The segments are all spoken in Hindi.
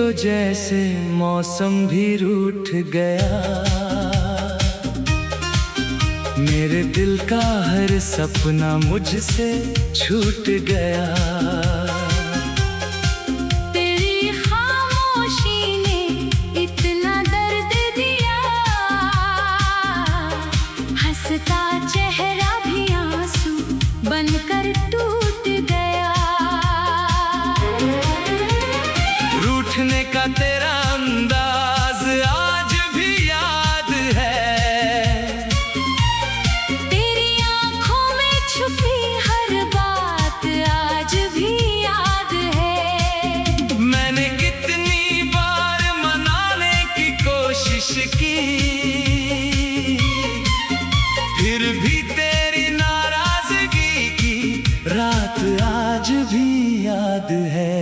तो जैसे मौसम भी रूठ गया, मेरे दिल का हर सपना मुझसे छूट गया। तेरी खामोशी ने इतना दर्द दिया, हंसता चेहरा भी आंसू बनकर टूट गया। रूठने का तेरा अंदाज आज भी याद है, तेरी आंखों में छुपी हर बात आज भी याद है। मैंने कितनी बार मनाने की कोशिश की, फिर भी तेरी नाराजगी की रात आज भी याद है।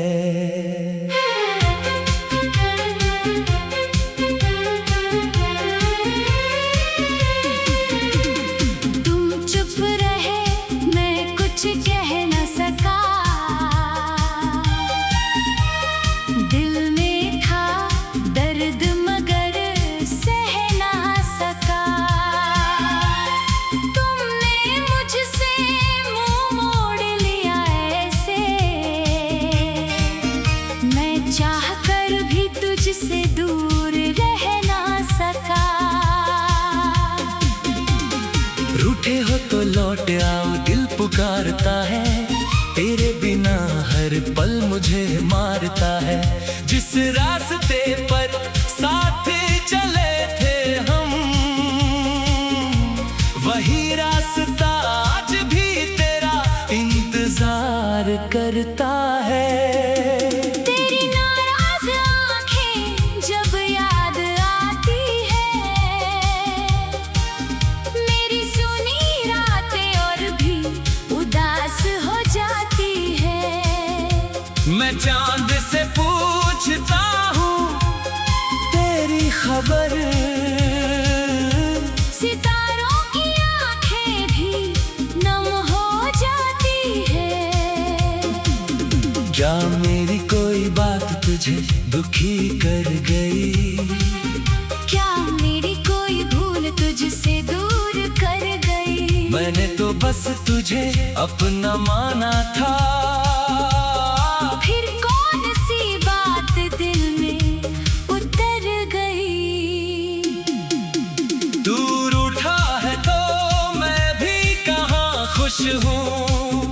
कह न सका, दिल में था दर्द मगर सह ना सका। तुमने मुझसे मुंह मोड़ लिया ऐसे, मैं चाह कर भी तुझसे दूर रह ना सका। रूठे हो तो लौट आओ दिल पुकारता है, तेरे बिना हर पल मुझे मारता है। जिस रास्ते पर साथ चले थे हम, वही रास्ता आज भी तेरा इंतजार करता है। तेरी नाराज आंखें जब याद आती है, मेरी सुनी रातें और भी उदास हो जाती है। मैं चांद से पूछता हूँ तेरी खबर, सितारों की आंखें भी नम हो जाती है। क्या मेरी कोई बात तुझे दुखी कर गई? क्या मेरी कोई भूल तुझसे दूर कर गई? मैंने तो बस तुझे अपना माना था, फिर कौन सी बात दिल में उतर गई? दूर उठा है तो मैं भी कहाँ खुश हूँ,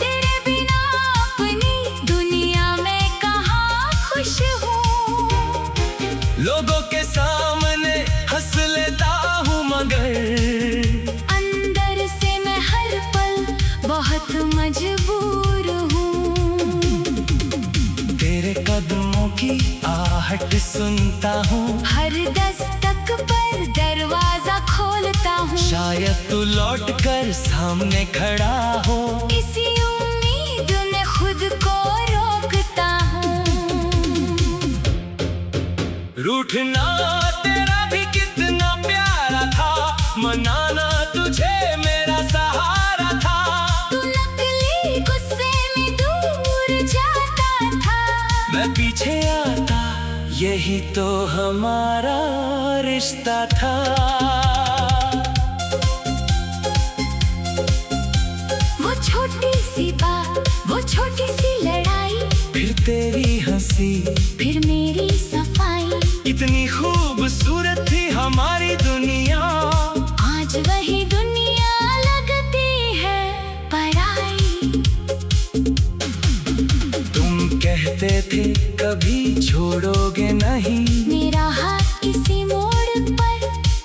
तेरे बिना अपनी दुनिया में कहाँ खुश हूँ। लोगों के सामने हंस लेता हूँ मगर अंदर से मैं हर पल बहुत मजबूर हूँ। तेरे कदमों की आहट सुनता हूँ, हर दस्तक पर दरवाजा खोलता हूँ। शायद तू लौट कर सामने खड़ा हो, इसी उम्मीद में खुद को रोकता हूँ। रूठना तेरा भी कितना प्यारा था, मनाना तुझे मेरा सहारा था। तू नकली गुस्से में दूर जाता था, मैं पीछे आता, यही तो हमारा रिश्ता था। वो छोटी सी बात, वो छोटी सी लड़ाई, फिर तेरी हंसी, फिर मेरी सफाई। इतनी खूबसूरत थी हमारी दुनिया, आज वही दुनिया लगती है पराई। तुम कहते थे कभी छोड़ोगे नहीं, मेरा हाथ किसी मोड़ पर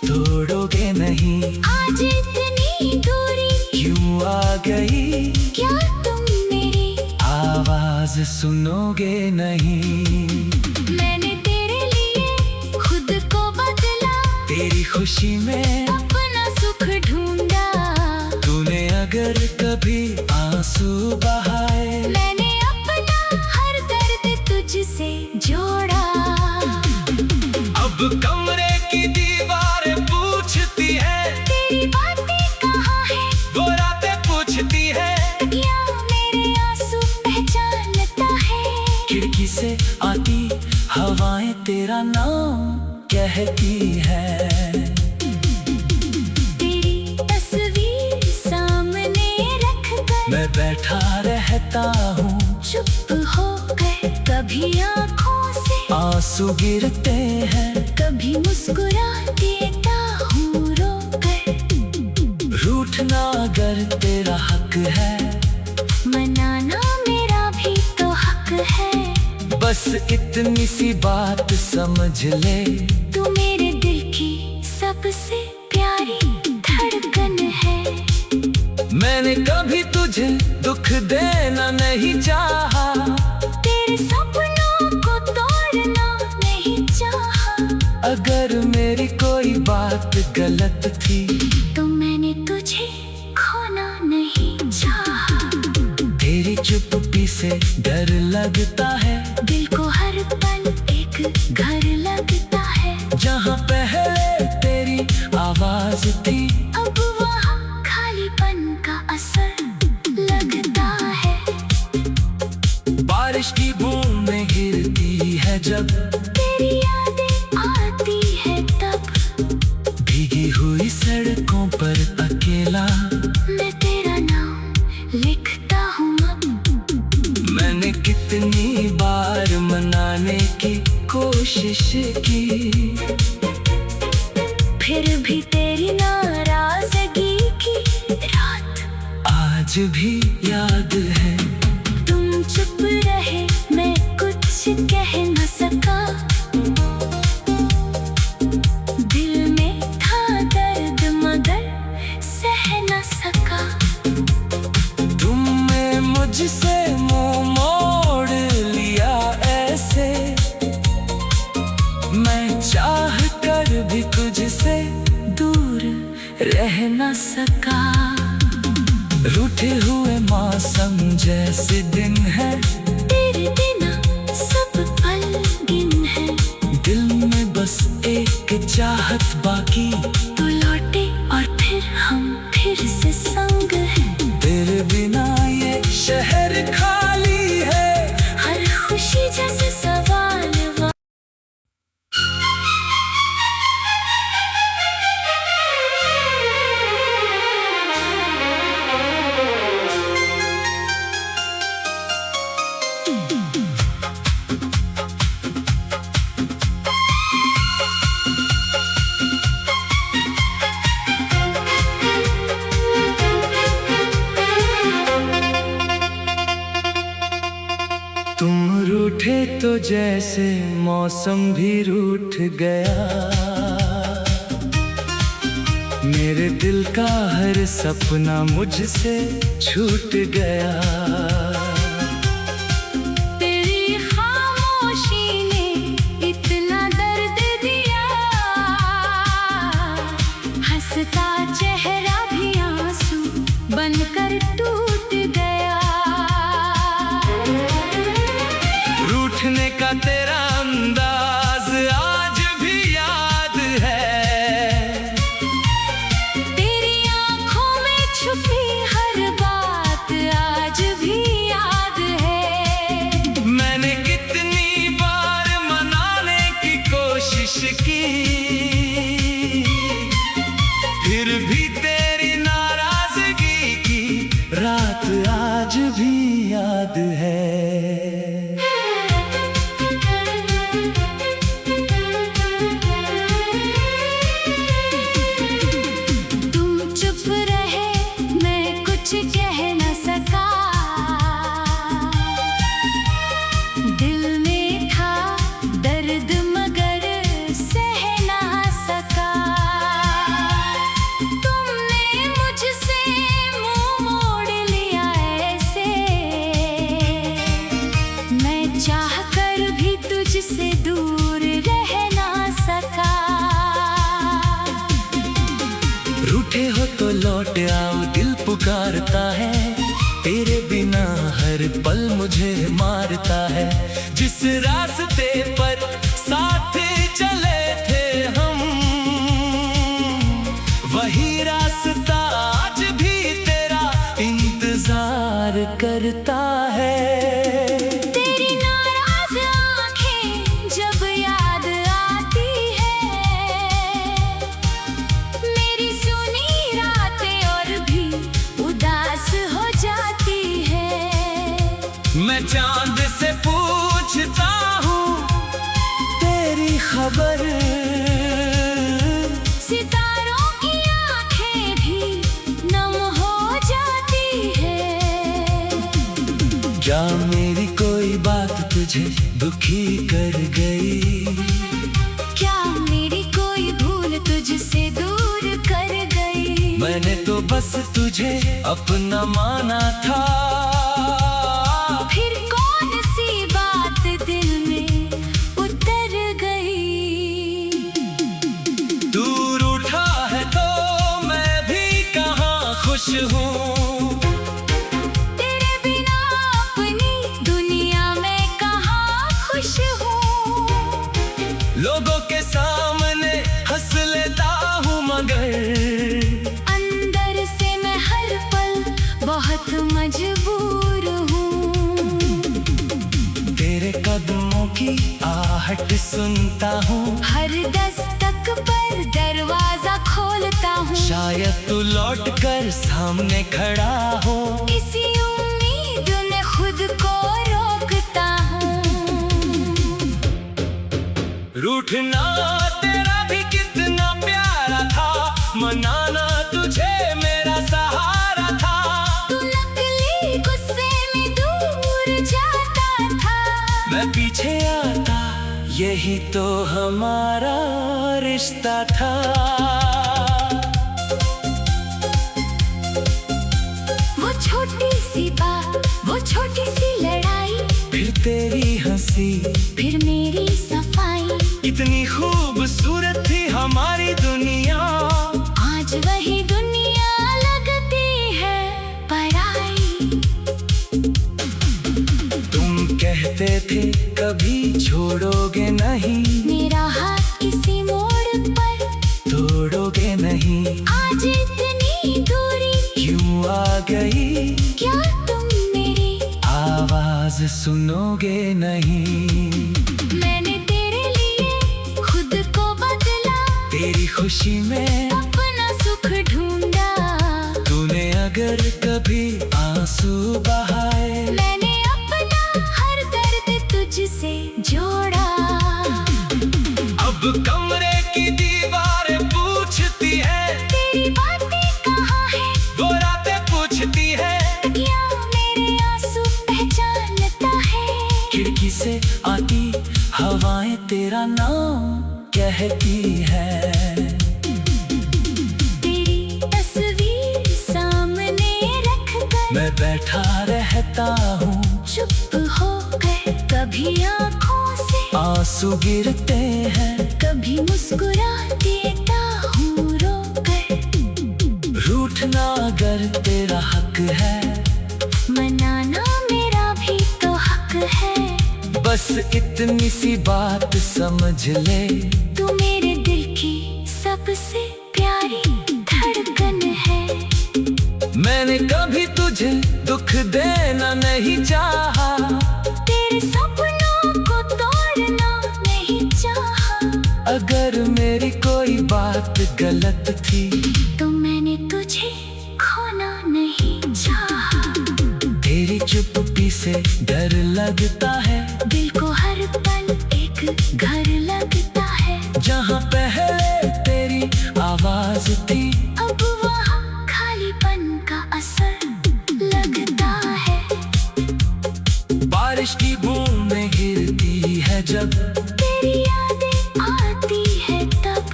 तोड़ोगे नहीं। आज इतनी दूरी क्यों आ गई? क्या तुम मेरी आवाज सुनोगे नहीं? मैंने तेरे लिए खुद को बदला, तेरी खुशी में अपना सुख ढूंढा। तूने अगर कभी आंसू बहाए, मैंने अपना हर दर्द तुझसे जोड़ा। अब कमरे की दीवारें पूछती है, तेरी बातें कहाँ है? वो रातें पूछती है, या मेरे आंसू पहचानता है? खिड़की से आती हवाएं तेरा नाम कहती है। तेरी तस्वीर सामने रखकर मैं बैठा रहता हूँ, चुप हो गए। कभी आँखों से आंसू गिरते हैं, कभी मुस्कुरा देता हूँ रोकर। रूठना अगर तेरा हक है, मनाना मेरा भी तो हक है। बस इतनी सी बात समझ ले, तू मेरे दिल की सबसे प्यारी धड़कन है। मैंने कभी तुझे दुख देना नहीं चाहा, तेरे सपनों को तोड़ना नहीं चाहा। अगर मेरी कोई बात गलत थी, तो मैंने तुझे खोना नहीं चाहा। तेरी चुप्पी से डर लगता है, दिल को हर पल एक घर लगता है। जहाँ पहले तेरी आवाज थी, अब वहाँ खालीपन का असर लगता है। बारिश की बूंदें गिरती है जब, तेरी यादें आती है तब। भीगी हुई सड़कों पर अकेला मैं तेरा नाम लिखता हूँ अब। मैंने कितनी बार मनाने की कोशिश की, फिर भी तेरी नाराजगी की रात आज भी याद है। तुम चुप रहे, मैं कुछ कह न सका। दिल में था दर्द मगर सह न सका। तुमने मुझसे मुंह मोड़ लिया ऐसे, मैं चाह कर भी तुझसे दूर रह न सका। रूठे हुए मौसम जैसे दिन है, तेरे बिना सब पल गिन है। दिल में बस एक चाहत बाकी, तू लौटे और फिर हम फिर से संग हैं। तेरे बिना ये शहर खाली है, हर खुशी जैसे सवाल तुम रूठे तो जैसे मौसम भी रूठ गया। मेरे दिल का हर सपना मुझसे छूट गया। तेरी खामोशी ने इतना दर्द दिया, हंसता चेहरा भी आंसू बनकर टूट गया। रूठने का तेरा अंदाज आज भी याद है, तेरी आंखों में छुपी हर बात आज भी याद है। मैंने कितनी बार मनाने की कोशिश की, फिर भी तेरी नाराजगी की रात आज भी याद है। तुम चुप रहे, मैं कुछ कह न सका। दिल में था दर्द मगर सह ना सका। तुमने मुझसे मुंह मोड़ लिया ऐसे, मैं चाह कर भी तुझसे दूर रह ना सका। रूठे हो तो लौट आओ, दिल पुकारता है। तेरे बिना हर पल मुझे मारता है। जिस रास्ते पर साथ चले थे हम, वही रास्ता आज भी तेरा इंतजार करता है। तेरी नाराज आंखें जब खबर। सितारों की आंखें भी नम हो जाती है। क्या मेरी कोई बात तुझे दुखी कर गई? क्या मेरी कोई भूल तुझसे दूर कर गई? मैंने तो बस तुझे अपना माना था। फिर कौन सी बात दिल में उतर गई? दूर उठा है तो मैं भी कहाँ खुश हूँ। तेरे बिना अपनी दुनिया में कहाँ खुश हूँ। लोगों के सामने हंस लेता हूँ मगर अंदर से मैं हर पल बहुत मजबूर हूँ। तेरे कदमों की आहट सुनता हूँ। हर दस्तक पर दरवाजा खोलता हूँ। शायद तू लौट कर सामने खड़ा हो। इसी उम्मीद में खुद को रोकता हूँ। रूठना तेरा भी कितना प्यारा था, मनाना तुझे मेरा सहारा था। तू नकली गुस्से में दूर जाता था। मैं पीछे आता, यही तो हमारा रिश्ता था। वो छोटी सी बात, वो छोटी सी लड़ाई, फिर तेरी हंसी, फिर मेरी सफाई। इतनी खूबसूरत थी हमारी दुनिया। आज वही दुनिया लगती है पराई। तुम कहते थे कभी छोड़ोगे नहीं, मेरा हाथ किसी मोड़ पर तोड़ोगे नहीं। आज इतनी दूरी क्यों आ गई? क्या तुम मेरी आवाज सुनोगे नहीं? मैंने तेरे लिए खुद को बदला। तेरी खुशी में अपना सुख ढूंढा। तूने अगर कभी आंसू बहाए, मैंने अपना हर दर्द तुझसे जोड़ा। अब कमरे की दीवारें पूछती है, तेरी बातें कहाँ है? वो रातें पूछती है, क्या मेरे आंसू पहचानता है? खिड़की से आती हवाएं तेरा नाम कहती है। तेरी तस्वीर सामने रख कर मैं बैठा रहता हूँ, चुप हो गए। कभी आंखों से आंसू गिरते हैं, कभी मुस्कुरा देता हूँ रोकर। रूठना अगर तेरा हक है, मनाना मेरा भी तो हक है। बस इतनी सी बात समझ ले, तू मेरे दिल की सबसे प्यारी धड़कन है। मैंने कभी तुझे दुख देना नहीं चाहा। तेरे सपनों को तोड़ना नहीं चाहा। अगर मेरी कोई बात गलत थी, तो मैंने तुझे खोना नहीं चाहा। तेरी चुप्पी से डर लगता है, दिल को हर पल एक घर लगता है। जहाँ पहले तेरी आवाज थी, अब वहाँ खालीपन का असर लगता है। बारिश की बूंदें गिरती है जब, तेरी यादें आती है तब।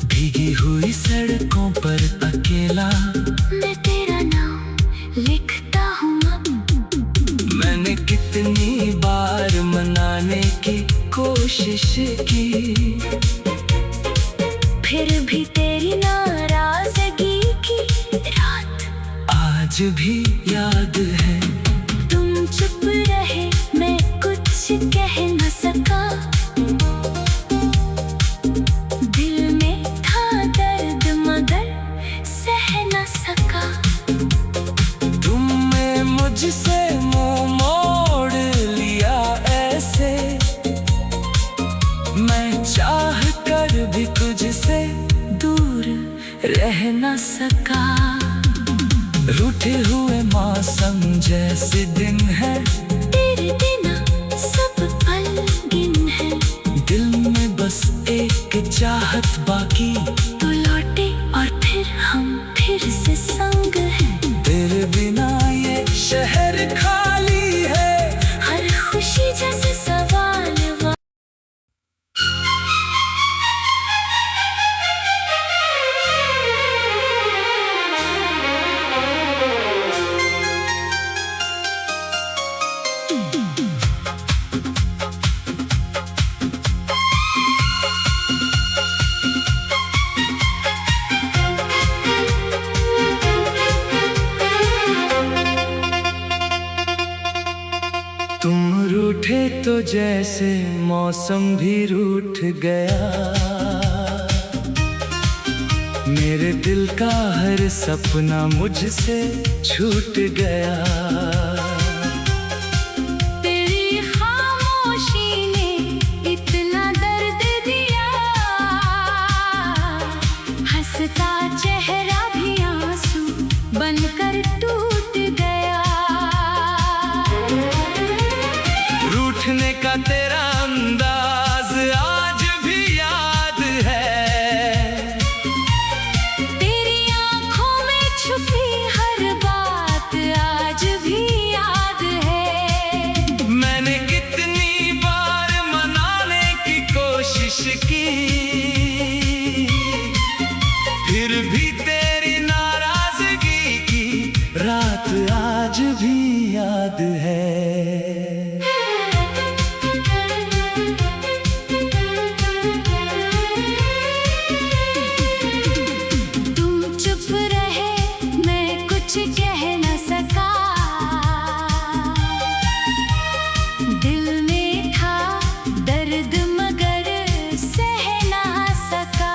भीगी हुई सड़कों पर अकेला मैं तेरा नाम लिखता हूँ अब। मैंने कितनी बार मनाने की कोशिश की, फिर भी तेरी नाराजगी की रात आज भी याद है। तुम चुप रहे, मैं कुछ कह न सका। दिल में था दर्द मगर सह न सका। तुमने मुझसे मुंह मोड़ लिया ऐसे, मैं चाह कर भी तुझसे दूर रह न सका। रूठे हुए मौसम जैसे दिन है, तेरे बिना सब पल गिन है। दिल में बस चाहत बाकी तो लौटे और फिर हम फिर से संग हैं। तेरे बिना ये शहर खाली है, हर खुशी जैसे सवाल तुम रूठे तो जैसे मौसम भी रूठ गया, मेरे दिल का हर सपना मुझसे छूट गया। तेरी खामोशी ने इतना दर्द दिया, हंसता चेहरा भी आंसू बनकर टूट गया। रूठने का तेरा अंदाज आज भी याद है, तेरी आंखों में छुपी हर बात आज भी याद है। मैंने कितनी बार मनाने की कोशिश की, फिर भी तेरी नाराजगी की रात आज भी याद है। कह न सका, दिल में था दर्द मगर सह ना सका।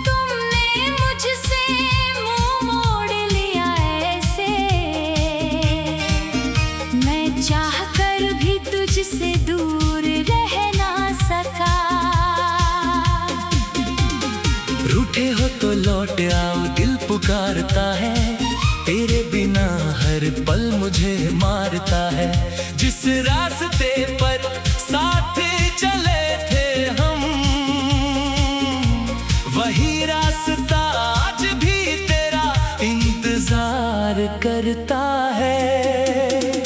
तुमने मुझसे मुंह मोड़ लिया ऐसे, मैं चाह कर भी तुझसे दूर रह ना सका। रूठे हो तो लौट आओ दिल पुकारता है, तेरे बिना हर पल मुझे मारता है। जिस रास्ते पर साथ चले थे हम, वही रास्ता आज भी तेरा इंतजार करता है।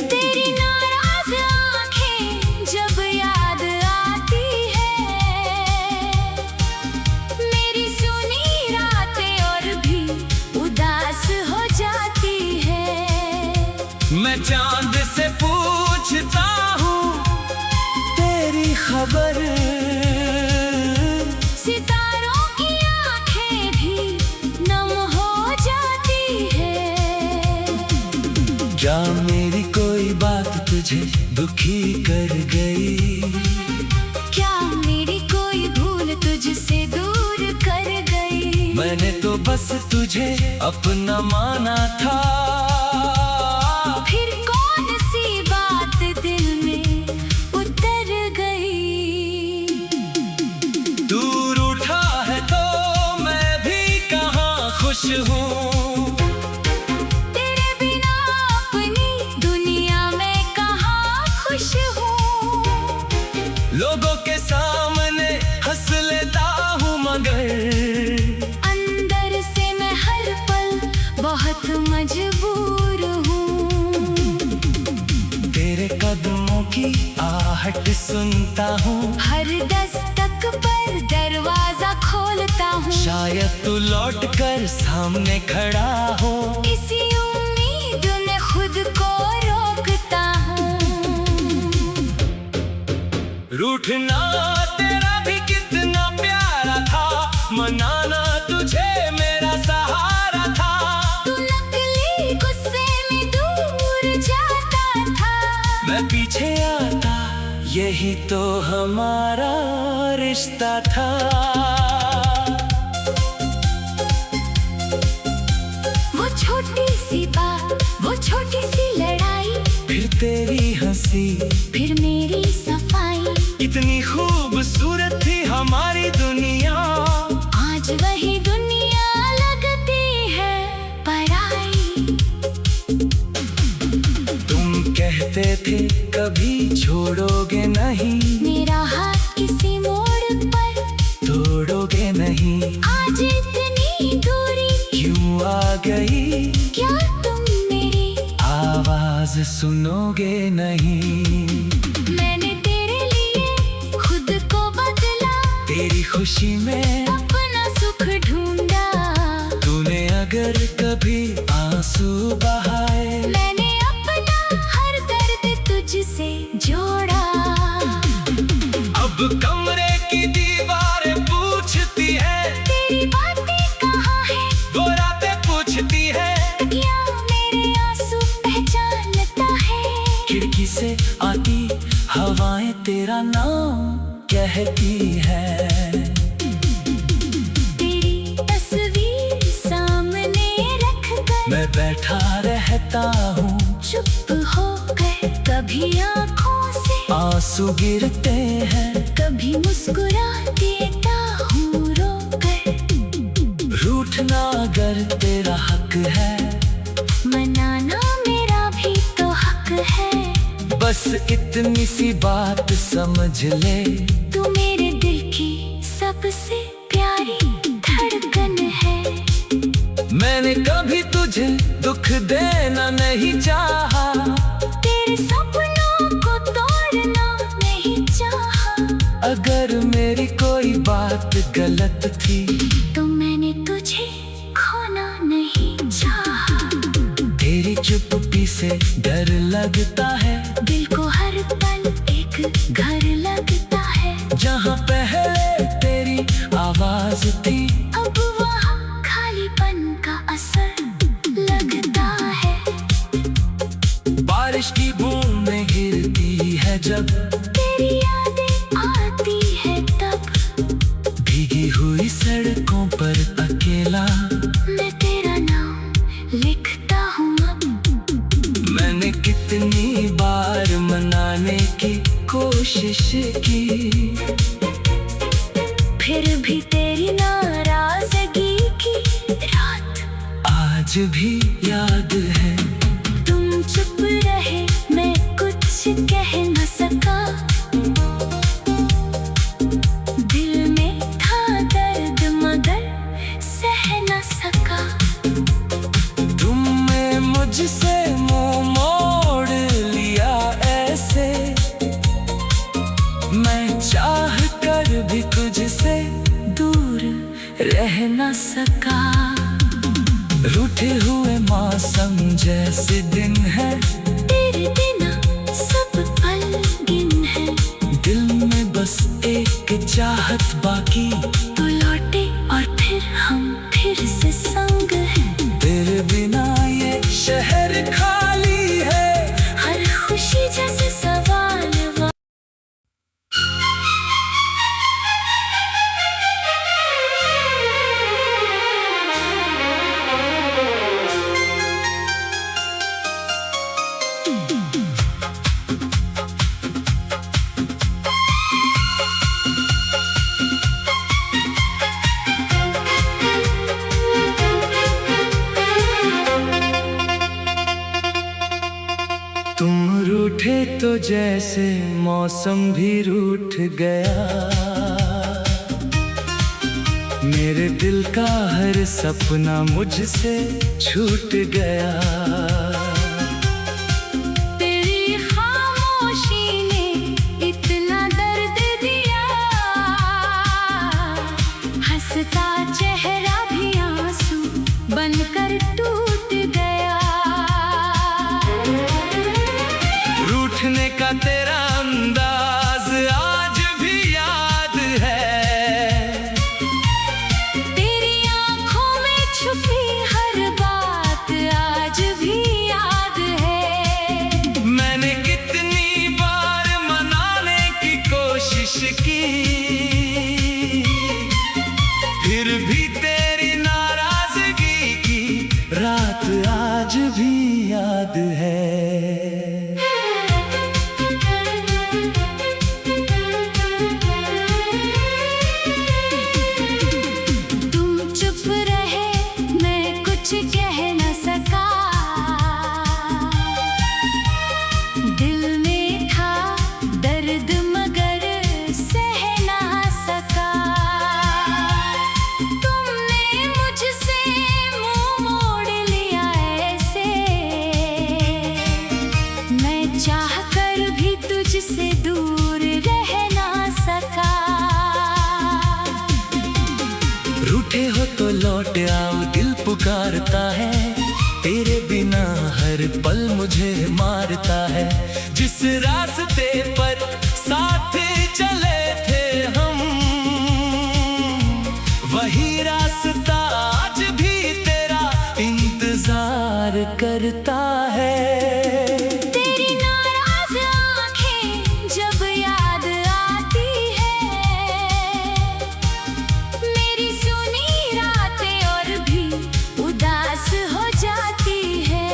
तेरी नाराज आंखें जब याद आती है, मेरी सुनी रातें और भी उदास हो जाती है। मैं चांद से पूछता हूँ तेरी खबर, सितारों की आंखें भी नम हो जाती है। क्या मेरी कोई बात तुझे दुखी कर गई? क्या मेरी कोई भूल तुझसे दूर कर गई? मैंने तो बस तुझे अपना माना था, फिर कौन सी बात दिल में उतर गई? दूर उठा है तो मैं भी कहाँ खुश हूँ, तेरे बिना अपनी दुनिया में कहाँ खुश हूँ। लोगों के सामने हंस लेता हूँ मगर अंदर से मैं हर पल बहुत मजबूर हूँ। तेरे कदमों की आहट सुनता हूँ, हर दस्तक पर दरवाजा खोलता हूँ। शायद तू लौट कर सामने खड़ा हो, इसी उम्मीद में खुद को रोकता हूँ। रूठना तेरा भी कितना प्यारा था, मनाना तुझे मेरा सहारा था। तू नकली गुस्से में दूर जाता था, मैं पीछे आता, यही तो हमारा रिश्ता था। वो छोटी सी बात, वो छोटी सी लड़ाई, फिर तेरी हंसी, फिर मेरी सफाई। इतनी खूबसूरत थी हमारी दुनिया, आज वही दुनिया लगती है पराई। तुम कहते थे कभी छोड़ोगे नहीं, मेरा हाथ किसी मोड़ पर राज सुनोगे नहीं। मैंने तेरे लिए खुद को बदला, तेरी खुशी में अपना सुख ढूंढा। तूने अगर कभी आंसू बहाए, मैंने अपना हर दर्द तुझसे जोड़ा। अब कमरे की दीवारें पूछती है, तेरी बातें कहाँ है, वो रातें पूछती है, क्या मेरे आंसू पहचानता है। खिड़की से आती हवाएं तेरा नाम कहती है। तेरी तस्वीर सामने रख कर मैं बैठा रहता हूँ, चुप होकर। कभी आँखों से आंसू गिरते हैं, कभी मुस्कुरा देता हूँ रोकर। रूठना अगर तेरा हक है, मनाना मेरा भी तो हक है। बस इतनी सी बात समझ ले, तू मेरे दिल की सबसे प्यारी धड़कन है। मैंने कभी तुझे दुख देना नहीं चाहा, तेरे सपनों को तोड़ना नहीं चाहा। अगर मेरी कोई बात गलत थी, तो मैंने तुझे खोना नहीं चाहा। तेरी चुप्पी से डर लगता है, दिल को हर पल एक घर लगता है। जहाँ पहले तेरी आवाज थी, अब वहाँ खालीपन का असर लगता है। बारिश की बूंदें गिरती है जब, तेरी यादें आती है तब। भीगी हुई सड़कों पर अकेला मैं तेरा नाम लिखता हूँ अब। मैंने कितनी बार मनाने की कोशिश की, फिर भी तेरी नाराजगी की रात आज भी याद है। तुम चुप रहे, मैं कुछ कह न सका। दिल में था दर्द मगर सह न सका। तुमने मुझसे मुंह मोड़ लिया ऐसे, मैं चाह कर भी तुझसे दूर रह न सका। रूठे हुए मौसम जैसे दिन है, तेरे बिना सब पल गिन है। दिल में बस एक चाहत बाकी, तू लौटे और फिर हम फिर से संग हैं। तेरे बिना ये शहर खाली है, हर खुशी जैसे सवाल तुम रूठे तो जैसे मौसम भी रूठ गया। मेरे दिल का हर सपना मुझसे छूट गया। तेरी खामोशी ने इतना दर्द दिया, हंसता चेहरा भी आंसू बनकर टूट गया। रूठने का तेरा अंदाज आज भी याद है, तेरी आंखों में छुपी हर बात आज भी याद है। मैंने कितनी बार मनाने की कोशिश की, फिर भी तेरी नाराजगी की रात आज भी याद है। कह न सका। दिल में था दर्द मगर सह ना रूठे हो तो लौट आओ दिल पुकारता है, तेरे बिना हर पल मुझे मारता है। जिस रास्ते पर साथ चले थे हम, वही रास्ता आज भी तेरा इंतजार करता है। तेरी नाराज आंखें जब याद आती है, मेरी सुनी रातें और भी उदास हो जाती है।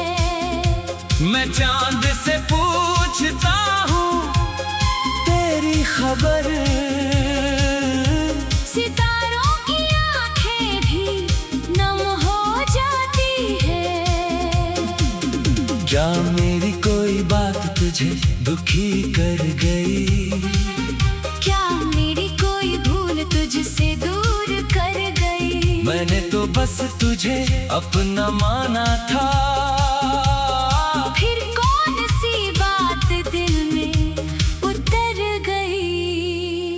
मैं चांद से पूछता हूँ तेरी खबर, सितारों की आंखें भी नम हो जाती है। क्या मेरी कोई बात तुझे दुखी कर गई? क्या मेरी कोई भूल तुझसे दूर कर गई? मैंने तो बस तुझे अपना माना था, फिर कौन सी बात दिल में उतर गई?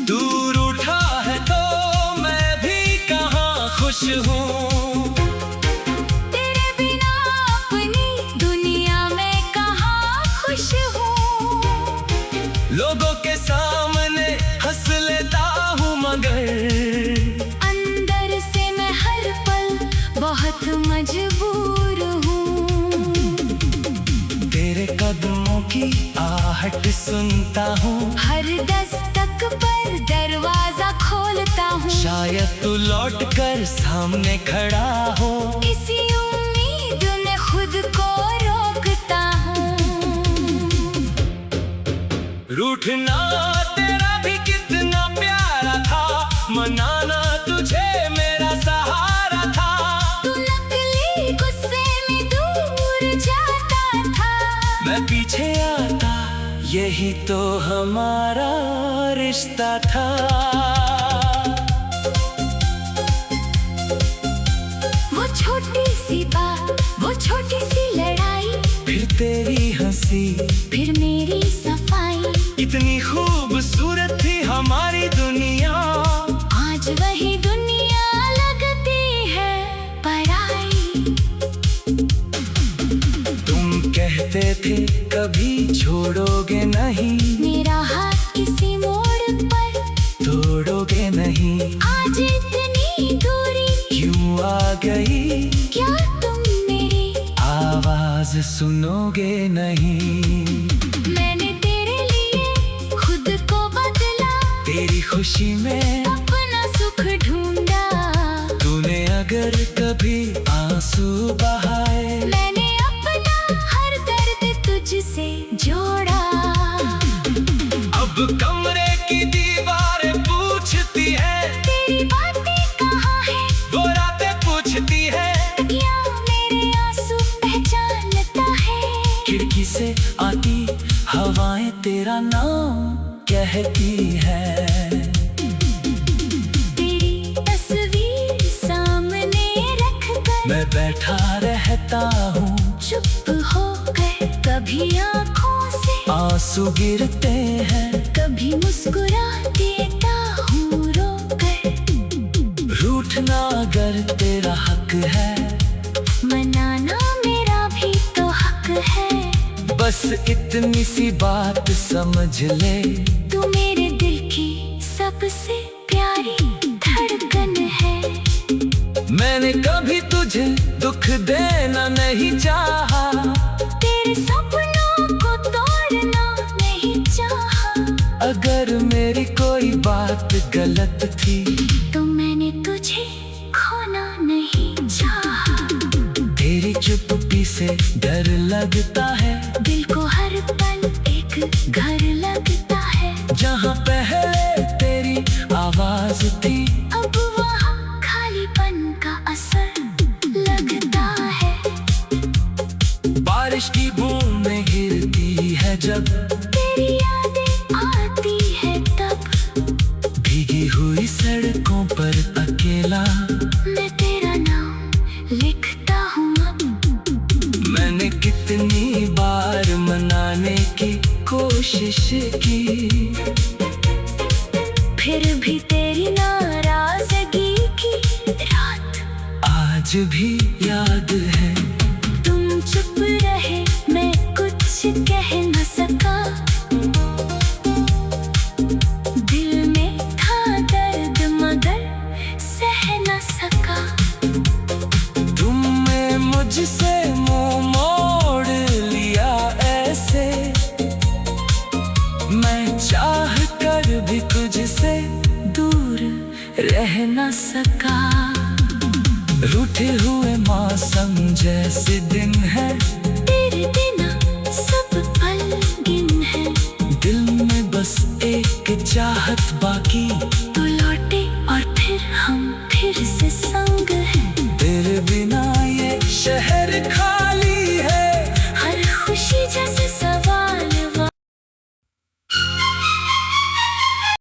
दूर उठा है तो मैं भी कहाँ खुश हूँ। तेरे बिना अपनी दुनिया में कहाँ खुश हूँ। लोगों के सामने हंस लेता हूँ मगर अंदर से मैं हर पल बहुत मजबूर हूँ। तेरे कदमों की आहट सुनता हूँ, हर दस्तक पर दरवाजा खोलता हूँ। शायद तू लौट कर सामने खड़ा हो। इसी उम्मीद में खुद को रोकता हूँ। रूठना तेरा भी कितना प्यारा था, मनाना तुझे मेरा सहारा था। तू नकली गुस्से में दूर जाता था, मैं पीछे आता, यही तो हमारा रिश्ता था। वो छोटी सी बात, वो छोटी सी लड़ाई, फिर तेरी हंसी, फिर मेरी सफाई। इतनी खूबसूरत थी हमारी दुनिया, आज वही दुनिया लगती है पराई। तुम कहते थे कभी छोड़ोगे नहीं, मेरा हाथ किसी मोड़ पर तोड़ोगे नहीं। आज इतनी दूरी क्यों आ गई? क्या तुम मेरी आवाज सुनोगे नहीं? मैंने तेरे लिए खुद को बदला, तेरी खुशी में अपना सुख ढूंढा। तूने अगर कभी आंसू बहाए, मैंने अपना हर दर्द तुझसे जोड़ा। अब कमरे की दीवारें पूछती है, तेरी बातें कहाँ है? वो रातें पूछती है, या मेरे आंसू पहचानता है? खिड़की से आती हवाएं तेरा नाम कहती है। तेरी तस्वीर सामने रखकर मैं बैठा रहता हूँ, चुप हो गए। कभी आंखों से आंसू गिरते हैं, कभी मुस्कुरा देता हूँ रोकर। रूठना अगर तेरा हक है, मनाना मेरा भी तो हक है। बस इतनी सी बात समझ ले, तू मेरे दिल की सबसे प्यारी धड़कन है। मैंने कभी तुझे दुख देना नहीं चाहा, तेरे सपनों को तोड़ना नहीं चाहा। अगर मेरी कोई बात गलत थी, तो मैंने तुझे खोना नहीं चाहा। तेरी चुप्पी से डर लगता है, दिल को हर पल एक घर लगता है। जहाँ पहले तेरी आवाज थी, अब वहाँ खालीपन का असर लगता है। बारिश की बूंदें गिरती है जब, तेरी यादें आती है तब। भीगी हुई सड़कों पर अकेला मैं तेरा नाम लिखता हूँ अब। मैंने कितनी बार मनाने की कोशिश की, फिर भी तेरी नाराजगी आज भी याद है। तुम चुप रहे, मैं कुछ कह न सका। दिल में था दर्द मगर सह न सका। तुमने मुझसे मुंह मोड़ लिया ऐसे, मैं चाह कर भी तुझसे दूर रह न सका। रूठे हुए मौसम जैसे दिन है, तेरे बिना सब पल गिन है। दिल में बस एक चाहत बाकी, तू लौटे और फिर हम फिर से